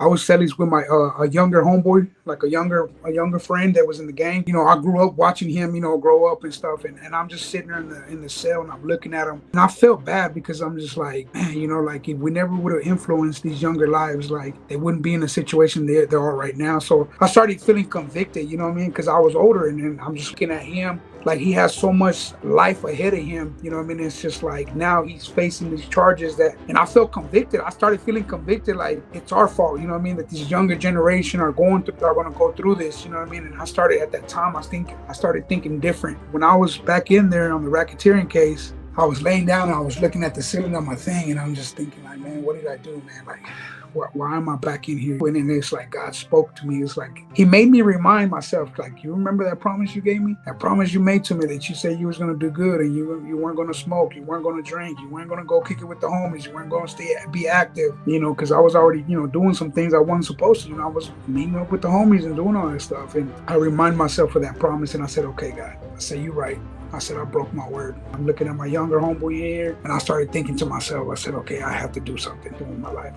I was cellies with my a younger homeboy, like a younger friend that was in the gang. I grew up watching him, grow up and stuff, and I'm just sitting there in the cell and I'm looking at him, and I felt bad because I'm just like, man, like if we never would have influenced these younger lives, like they wouldn't be in the situation they are right now. So I started feeling convicted, you know what I mean? Because I was older, and then I'm just looking at him like he has so much life ahead of him, you know what I mean? It's just like now he's facing these charges and I felt convicted. I started feeling convicted, like it's our fault, you know what I mean? That this younger generation are gonna go through this, you know what I mean? And I started at that time, I started thinking different. When I was back in there on the racketeering case, I was laying down and I was looking at the ceiling of my thing, and I'm just thinking like, man, what did I do, man? Like, why am I back in here? And then it's like God spoke to me. It's like He made me remind myself, like, you remember that promise you gave me? That promise you made to me that you said you was gonna do good, and you weren't gonna smoke, you weren't gonna drink, you weren't gonna go kick it with the homies, you weren't gonna be active, because I was already, doing some things I wasn't supposed to. I was meeting up with the homies and doing all that stuff. And I remind myself of that promise, and I said, okay, God, I said, you're right. I said, I broke my word. I'm looking at my younger homeboy here, and I started thinking to myself, I said, okay, I have to do something with my life.